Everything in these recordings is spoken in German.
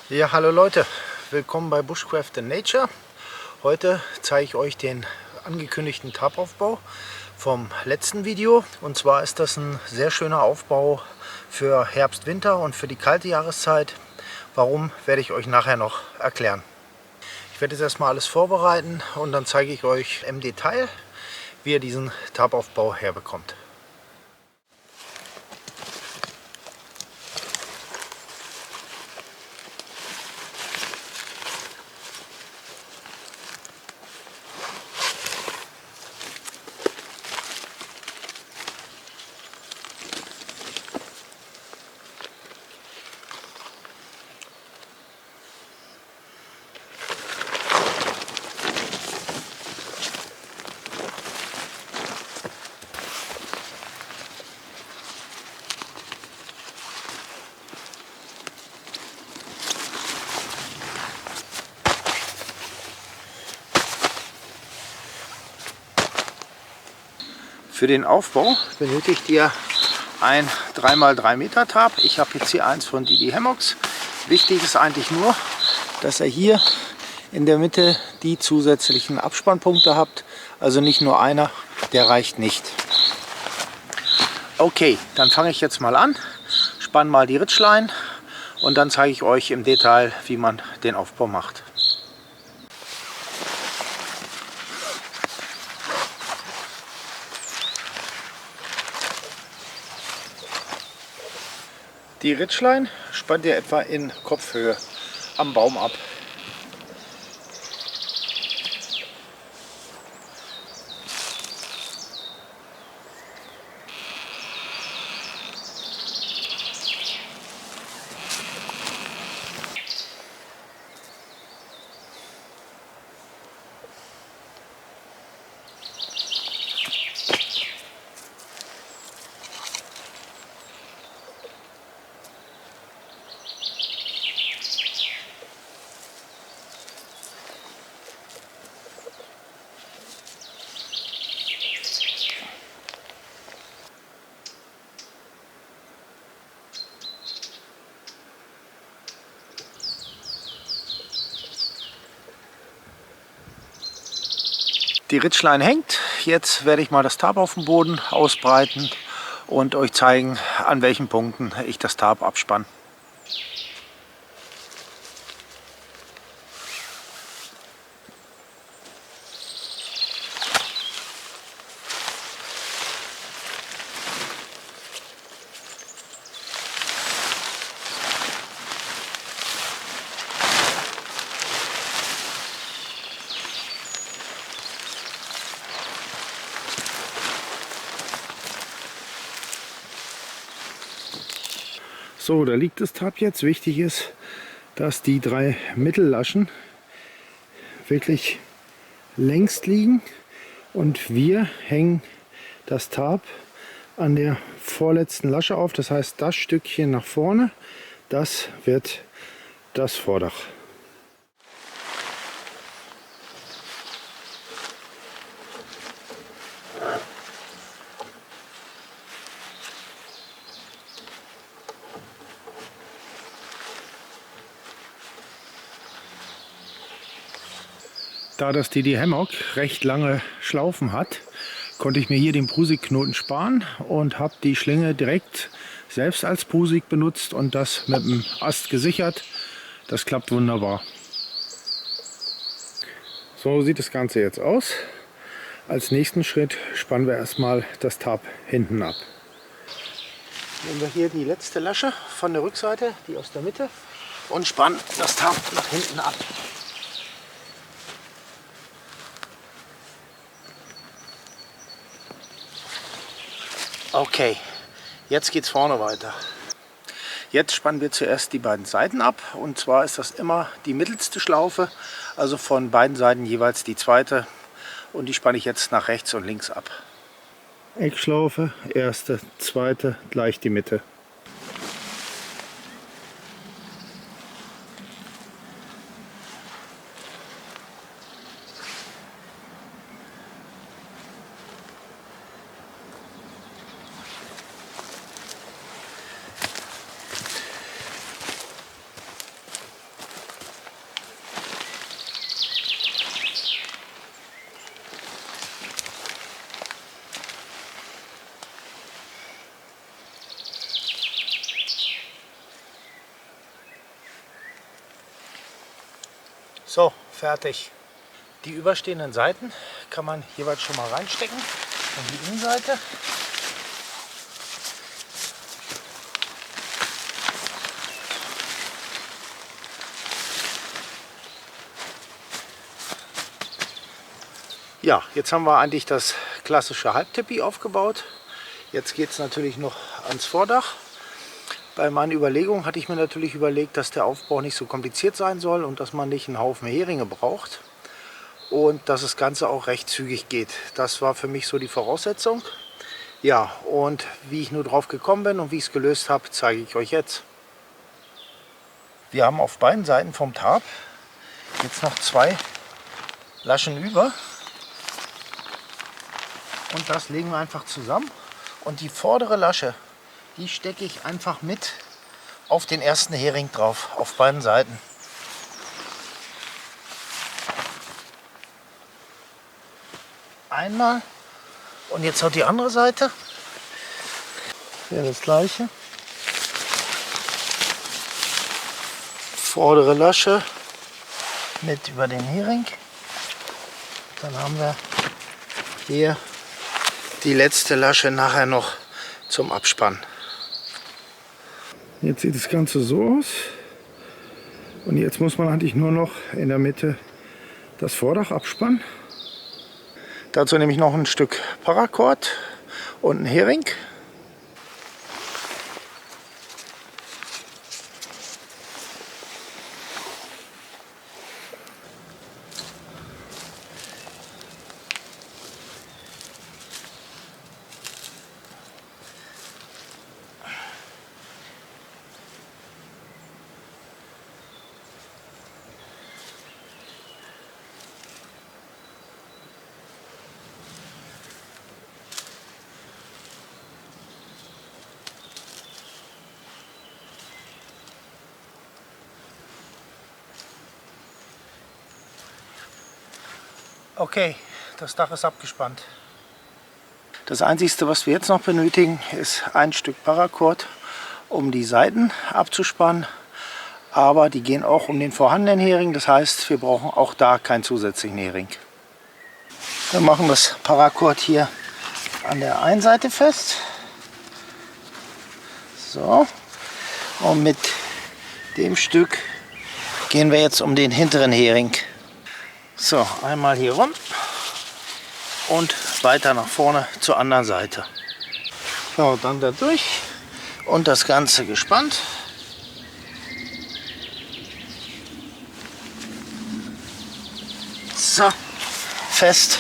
Ja, hallo Leute, willkommen bei Bushcraft in Nature. Heute zeige ich euch den angekündigten Tarpaufbau vom letzten Video. Und zwar ist das ein sehr schöner Aufbau für Herbst, Winter und für die kalte Jahreszeit. Warum, werde ich euch nachher noch erklären. Ich werde jetzt erstmal alles vorbereiten und dann zeige ich euch im Detail, wie ihr diesen Tarpaufbau herbekommt. Für den Aufbau benötigt ihr ein 3x3 Meter Tarp. Ich habe jetzt hier eins von DD Hammocks. Wichtig ist eigentlich nur, dass ihr hier in der Mitte die zusätzlichen Abspannpunkte habt. Also nicht nur einer, der reicht nicht. Okay, dann fange ich jetzt mal an, spanne mal die Ritschlein und dann zeige ich euch im Detail, wie man den Aufbau macht. Die Ritschlein spannt ihr etwa in Kopfhöhe am Baum ab. Die Ritschlein hängt. Jetzt werde ich mal das Tarp auf dem Boden ausbreiten und euch zeigen, an welchen Punkten ich das Tarp abspanne. So, da liegt das Tarp jetzt. Wichtig ist, dass die 3 Mittellaschen wirklich längst liegen und wir hängen das Tarp an der vorletzten Lasche auf. Das heißt, das Stückchen nach vorne, das wird das Vordach. Da das DD Hammock recht lange Schlaufen hat, konnte ich mir hier den Prusik-Knoten sparen und habe die Schlinge direkt selbst als Prusik benutzt und das mit dem Ast gesichert. Das klappt wunderbar. So sieht das Ganze jetzt aus. Als nächsten Schritt spannen wir erstmal das Tarp hinten ab. Nehmen wir hier die letzte Lasche von der Rückseite, die aus der Mitte, und spannen das Tarp nach hinten ab. Okay, jetzt geht's vorne weiter. Jetzt spannen wir zuerst die beiden Seiten ab und zwar ist das immer die mittelste Schlaufe, also von beiden Seiten jeweils die zweite und die spanne ich jetzt nach rechts und links ab. Eckschlaufe, erste, zweite, gleich die Mitte. So, fertig. Die überstehenden Seiten kann man jeweils schon mal reinstecken. Und die Innenseite. Ja, jetzt haben wir eigentlich das klassische Halbteppich aufgebaut. Jetzt geht es natürlich noch ans Vordach. Bei meinen Überlegungen hatte ich mir natürlich überlegt, dass der Aufbau nicht so kompliziert sein soll und dass man nicht einen Haufen Heringe braucht und dass das Ganze auch recht zügig geht. Das war für mich so die Voraussetzung. Ja, und wie ich nur drauf gekommen bin und wie ich es gelöst habe, zeige ich euch jetzt. Wir haben auf beiden Seiten vom Tarp jetzt noch 2 Laschen über. Und das legen wir einfach zusammen. Und die vordere Lasche, die stecke ich einfach mit auf den ersten Hering drauf, auf beiden Seiten. Einmal. Und jetzt auch die andere Seite. Ja, das gleiche. Vordere Lasche mit über den Hering. Dann haben wir hier die letzte Lasche nachher noch zum Abspannen. Jetzt sieht das Ganze so aus. Und jetzt muss man eigentlich nur noch in der Mitte das Vordach abspannen. Dazu nehme ich noch ein Stück Paracord und einen Hering. Okay, das Dach ist abgespannt. Das Einzige, was wir jetzt noch benötigen, ist ein Stück Paracord, um die Seiten abzuspannen. Aber die gehen auch um den vorhandenen Hering, das heißt, wir brauchen auch da keinen zusätzlichen Hering. Wir machen das Paracord hier an der einen Seite fest. So, und mit dem Stück gehen wir jetzt um den hinteren Hering. So, einmal hier rum und weiter nach vorne zur anderen Seite. So, dann da durch und das Ganze gespannt. So, fest.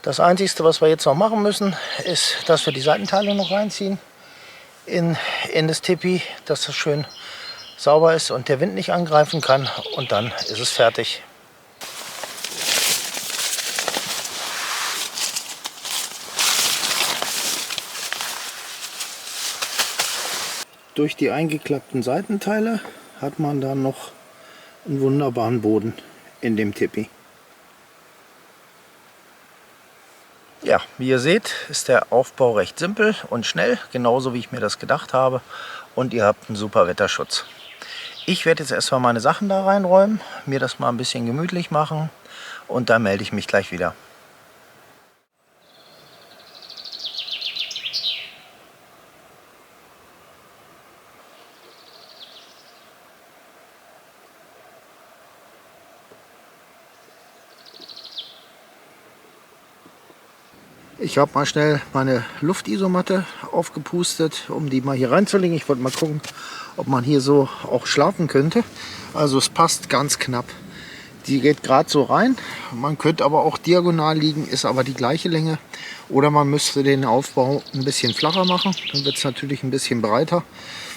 Das Einzige, was wir jetzt noch machen müssen, ist, dass wir die Seitenteile noch reinziehen in das Tipi, dass das schön sauber ist und der Wind nicht angreifen kann. Und dann ist es fertig. Durch die eingeklappten Seitenteile hat man dann noch einen wunderbaren Boden in dem Tipi. Ja, wie ihr seht, ist der Aufbau recht simpel und schnell, genauso wie ich mir das gedacht habe. Und ihr habt einen super Wetterschutz. Ich werde jetzt erstmal meine Sachen da reinräumen, mir das mal ein bisschen gemütlich machen und dann melde ich mich gleich wieder. Ich habe mal schnell meine Luftisomatte aufgepustet, um die mal hier reinzulegen. Ich wollte mal gucken, ob man hier so auch schlafen könnte. Also es passt ganz knapp Die geht gerade so rein. Man könnte aber auch diagonal liegen, ist aber die gleiche Länge. Oder man müsste den Aufbau ein bisschen flacher machen. Dann wird es natürlich ein bisschen breiter.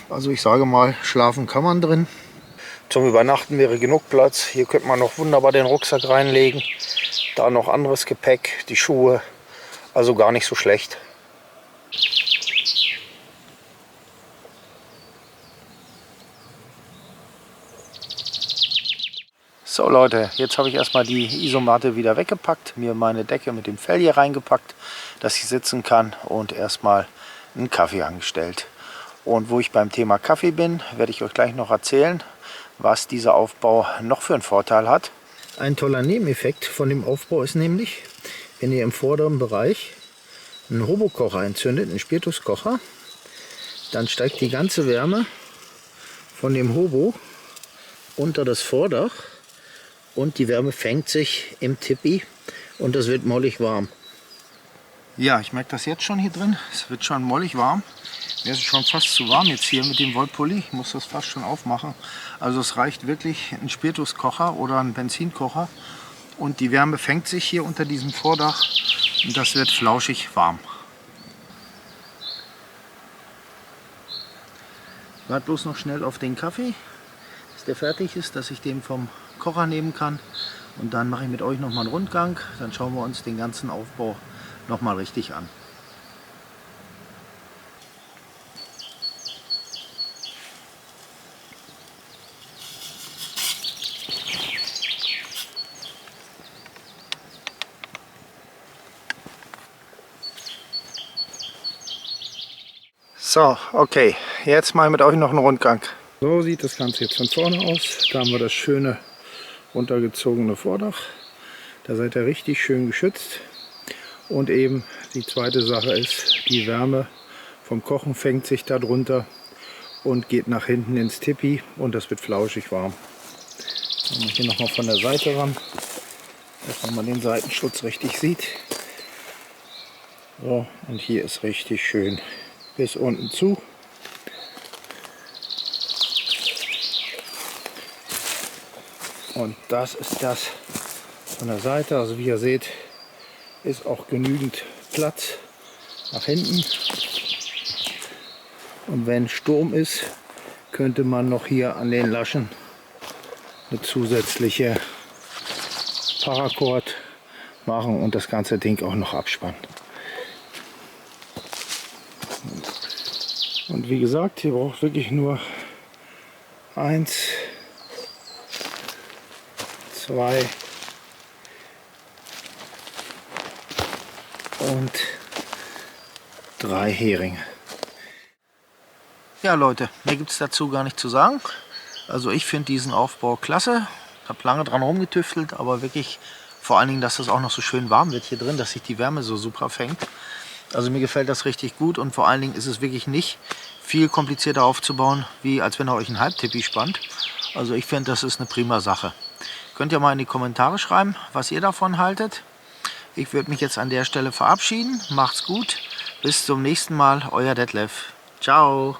Also ich sage mal, schlafen kann man drin. Zum Übernachten wäre genug Platz. Hier könnte man noch wunderbar den Rucksack reinlegen. Da noch anderes Gepäck, die Schuhe. Also gar nicht so schlecht. So Leute, jetzt habe ich erstmal die Isomatte wieder weggepackt, mir meine Decke mit dem Fell hier reingepackt, dass ich sitzen kann und erstmal einen Kaffee angestellt. Und wo ich beim Thema Kaffee bin, werde ich euch gleich noch erzählen, was dieser Aufbau noch für einen Vorteil hat. Ein toller Nebeneffekt von dem Aufbau ist nämlich, wenn ihr im vorderen Bereich einen Hobokocher entzündet, einen Spirituskocher, dann steigt die ganze Wärme von dem Hobo unter das Vordach. Und die Wärme fängt sich im Tipi und es wird mollig warm. Ja, ich merke das jetzt schon hier drin. Es wird schon mollig warm. Mir ist schon fast zu warm jetzt hier mit dem Wollpulli. Ich muss das fast schon aufmachen. Also es reicht wirklich ein Spirituskocher oder ein Benzinkocher. Und die Wärme fängt sich hier unter diesem Vordach und das wird flauschig warm. Ich warte bloß noch schnell auf den Kaffee, bis der fertig ist, dass ich den vom Kocher nehmen kann, und dann mache ich mit euch noch mal einen Rundgang, dann schauen wir uns den ganzen Aufbau noch mal richtig an. So, okay, jetzt mal mit euch noch einen Rundgang. So sieht das Ganze jetzt von vorne aus. Da haben wir das schöne runtergezogene Vordach. Da seid ihr richtig schön geschützt. Und eben die zweite Sache ist, die Wärme vom Kochen fängt sich da drunter und geht nach hinten ins Tipi und das wird flauschig warm. Dann mache ich hier nochmal von der Seite ran, dass man den Seitenschutz richtig sieht. So, und hier ist richtig schön bis unten zu. Und das ist das von der Seite. Also wie ihr seht, ist auch genügend Platz nach hinten. Und wenn Sturm ist, könnte man noch hier an den Laschen eine zusätzliche Paracord machen und das ganze Ding auch noch abspannen. Und wie gesagt, ihr braucht wirklich nur 1, 2 und 3 Heringe. Ja Leute, mehr gibt es dazu gar nicht zu sagen. Also ich finde diesen Aufbau klasse. Ich habe lange dran rumgetüftelt, aber wirklich vor allen Dingen, dass das auch noch so schön warm wird hier drin, dass sich die Wärme so super fängt. Also mir gefällt das richtig gut und vor allen Dingen ist es wirklich nicht viel komplizierter aufzubauen, wie als wenn ihr euch ein Halbtipi spannt. Also ich finde, das ist eine prima Sache. Könnt ihr mal in die Kommentare schreiben, was ihr davon haltet. Ich würde mich jetzt an der Stelle verabschieden. Macht's gut. Bis zum nächsten Mal. Euer Detlef. Ciao.